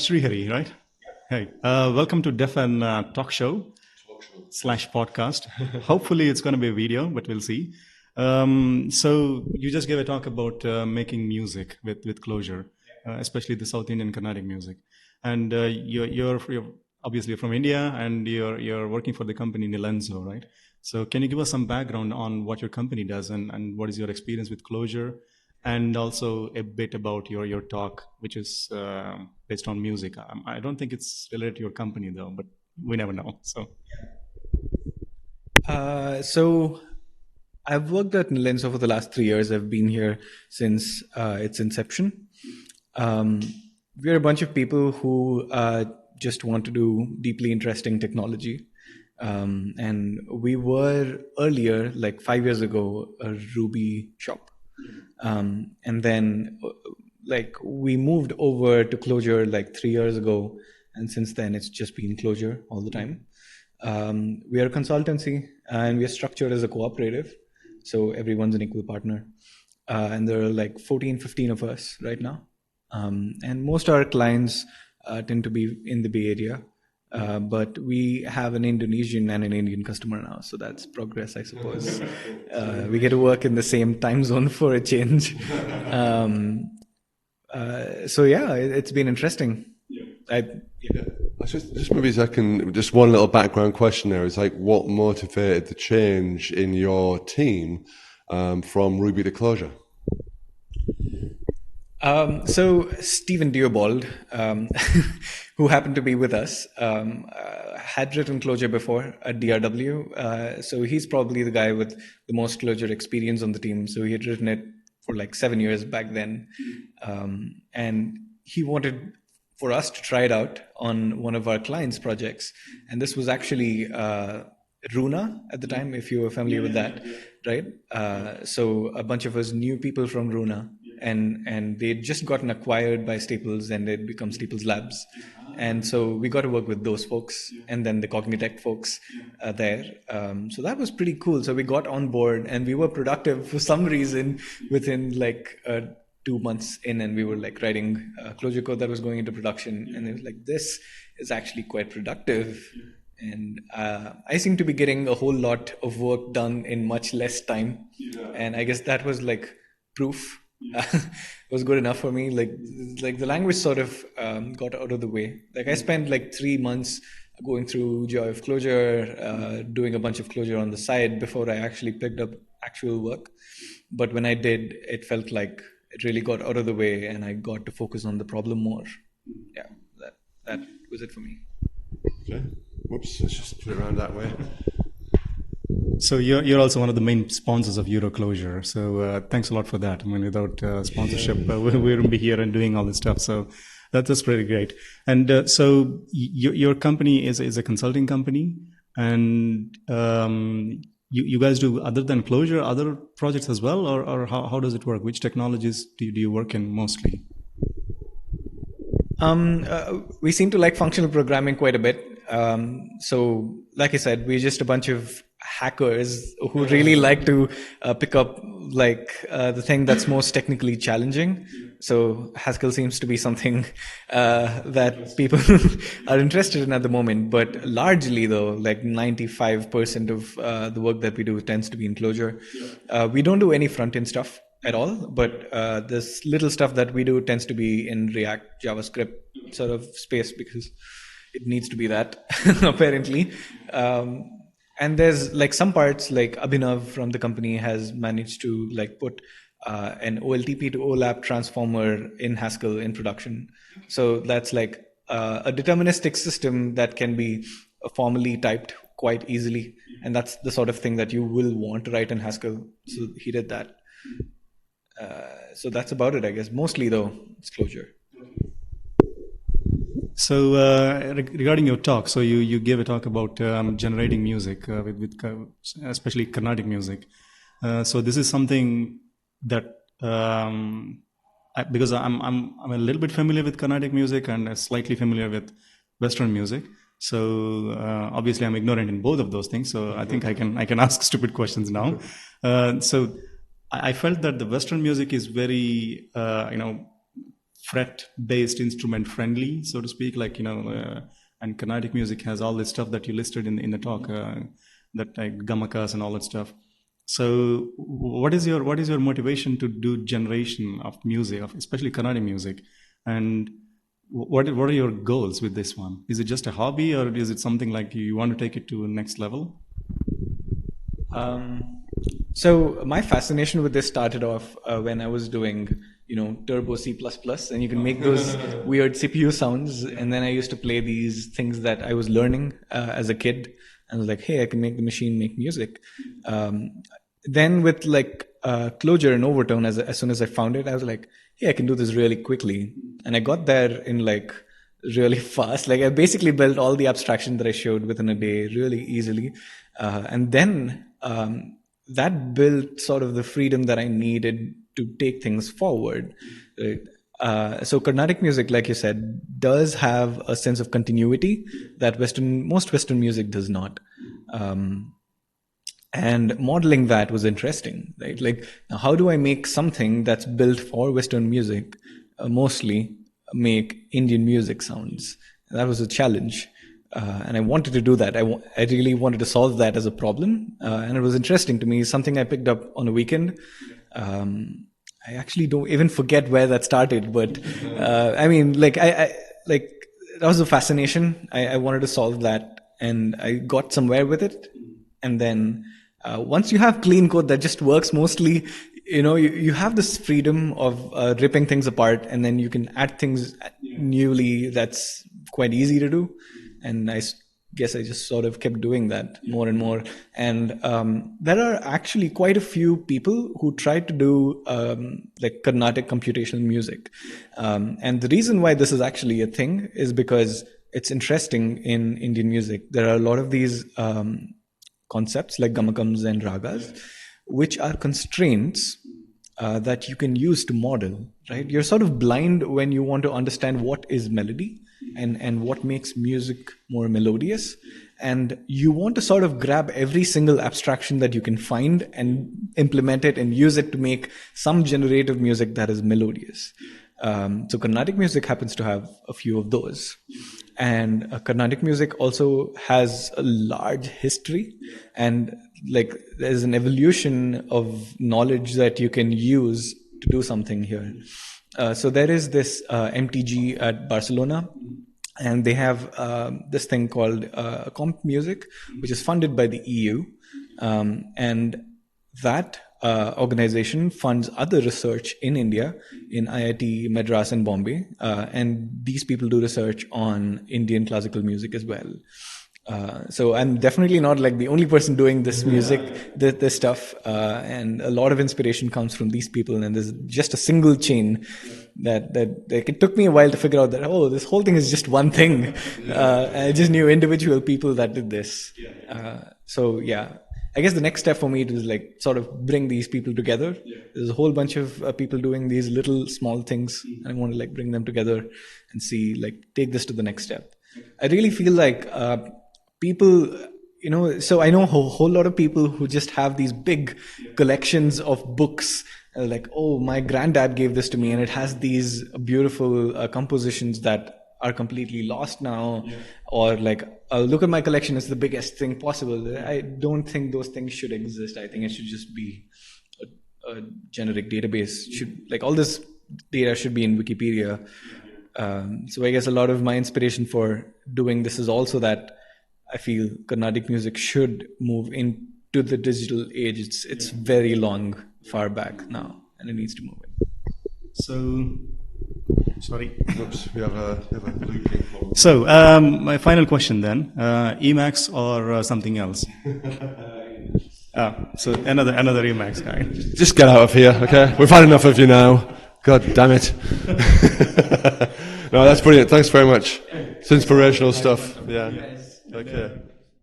Srihari, right? Hey, welcome to Def and Talk Show slash podcast. Hopefully, it's going to be a video, but we'll see. So you just gave a talk about making music with Clojure, especially the South Indian Carnatic music, and you're obviously from India, and you're working for the company Nilenzo, right? So can you give us some background on what your company does and what is your experience with Clojure? And also a bit about your talk, which is based on music. I don't think it's related to your company though, but we never know. So I've worked at Nilenzo for the last 3 years. I've been here since its inception. We're a bunch of people who just want to do deeply interesting technology. And we were earlier, like 5 years ago, a Ruby shop. And then like we moved over to Clojure like 3 years ago. And since then, it's just been Clojure all the time. We are a consultancy and we are structured as a cooperative. So everyone's an equal partner. And there are like 14, 15 of us right now. And most of our clients tend to be in the Bay Area. But we have an Indonesian and an Indian customer now, so that's progress, I suppose. We get to work in the same time zone for a change. So yeah, it's been interesting. Just maybe just one little background question there is like, what motivated the change in your team from Ruby to Clojure? So Stephen Dearbold, who happened to be with us, had written Clojure before at DRW. So he's probably the guy with the most Clojure experience on the team. So he had written it for like 7 years back then. And he wanted for us to try it out on one of our clients' projects. And this was actually Runa at the time, if you were familiar with that, right? So a bunch of us knew people from Runa. And they'd just gotten acquired by Staples and they'd become Staples Labs. And so we got to work with those folks and then the Cognitect folks there. So that was pretty cool. So we got on board and we were productive for some reason within like 2 months in, and we were like writing Clojure code that was going into production. And it was like, this is actually quite productive. And I seem to be getting a whole lot of work done in much less time. And I guess that was like proof. Was good enough for me. Like the language sort of got out of the way. Like I spent like 3 months going through Joy of Clojure, doing a bunch of Clojure on the side before I actually picked up actual work. But when I did, it felt like it really got out of the way and I got to focus on the problem more. Yeah, that was it for me. Okay. Whoops, let's just put it around that way. So you're also one of the main sponsors of EuroClojure. So thanks a lot for that. I mean, without sponsorship, we wouldn't be here and doing all this stuff. So that's pretty great. And so your company is a consulting company, and you guys do, other than Clojure, other projects as well, or how does it work? Which technologies do you work in mostly? We seem to like functional programming quite a bit. So like I said, we're just a bunch of hackers who really like to pick up like the thing that's most technically challenging. So Haskell seems to be something that people are interested in at the moment. But largely though, like 95% of the work that we do tends to be in Clojure. We don't do any front-end stuff at all, but this little stuff that we do tends to be in React, JavaScript sort of space because it needs to be that apparently. And there's like some parts like Abhinav from the company has managed to like put an OLTP to OLAP transformer in Haskell in production. So that's like a deterministic system that can be formally typed quite easily. And that's the sort of thing that you will want to write in Haskell. So he did that. So that's about it, I guess. Mostly though, it's Clojure. So regarding your talk, so you gave a talk about generating music with especially Carnatic music. So this is something that because I'm a little bit familiar with Carnatic music and slightly familiar with Western music. So obviously I'm ignorant in both of those things. So I think I can ask stupid questions now. So I felt that the Western music is very fret-based instrument friendly, so to speak, like, and Carnatic music has all this stuff that you listed in the talk, that like gamakas and all that stuff. So what is your motivation to do generation of music, especially Carnatic music, and what are your goals with this one? Is it just a hobby, or is it something like you want to take it to the next level? So my fascination with this started off when I was doing, Turbo C++, and you can make those weird CPU sounds. And then I used to play these things that I was learning as a kid. And I was like, hey, I can make the machine make music. Then with like Clojure and Overtone, as soon as I found it, I was like, hey, I can do this really quickly. And I got there in like really fast. Like I basically built all the abstraction that I showed within a day really easily. And then that built sort of the freedom that I needed to take things forward. So Carnatic music, like you said, does have a sense of continuity that most Western music does not. And modeling that was interesting, right? Like, now how do I make something that's built for Western music, mostly make Indian music sounds? And that was a challenge. And I wanted to do that. I really wanted to solve that as a problem. And it was interesting to me, something I picked up on a weekend. I actually don't even forget where that started, but I mean, like, I that was a fascination. I wanted to solve that, and I got somewhere with it. And then once you have clean code that just works mostly, you have this freedom of ripping things apart, and then you can add things newly. That's quite easy to do. And I guess I just sort of kept doing that more and more. And there are actually quite a few people who try to do like Carnatic computational music. And the reason why this is actually a thing is because it's interesting in Indian music. There are a lot of these concepts like gamakams and ragas, which are constraints that you can use to model, right? You're sort of blind when you want to understand what is melody and what makes music more melodious. And you want to sort of grab every single abstraction that you can find and implement it and use it to make some generative music that is melodious. So Carnatic music happens to have a few of those. And Carnatic music also has a large history, and like there's an evolution of knowledge that you can use to do something here. So there is this MTG at Barcelona, and they have this thing called Comp Music, which is funded by the EU. And that organization funds other research in India, in IIT Madras and Bombay. And these people do research on Indian classical music as well. So I'm definitely not like the only person doing this music, this stuff. And a lot of inspiration comes from these people. And there's just a single chain that it took me a while to figure out that, oh, this whole thing is just one thing. I just knew individual people that did this. So yeah, I guess the next step for me is like sort of bring these people together. There's a whole bunch of people doing these little small things, and I want to like bring them together and see, like, take this to the next step. I really feel like people, so I know a whole lot of people who just have these big collections of books, like, oh, my granddad gave this to me, and it has these beautiful compositions that are completely lost now, or like, look at my collection, it's the biggest thing possible. I don't think those things should exist. I think it should just be a generic database. Like all this data should be in Wikipedia. So I guess a lot of my inspiration for doing this is also that I feel Carnatic music should move into the digital age. It's very long, far back now, and it needs to move in. So, sorry. Oops, we have a looping problem. So, my final question then, Emacs or something else? So another Emacs guy. Just get out of here, okay? We've had enough of you now. God damn it. No, that's brilliant. Thanks very much. It's inspirational stuff. Yeah. Okay.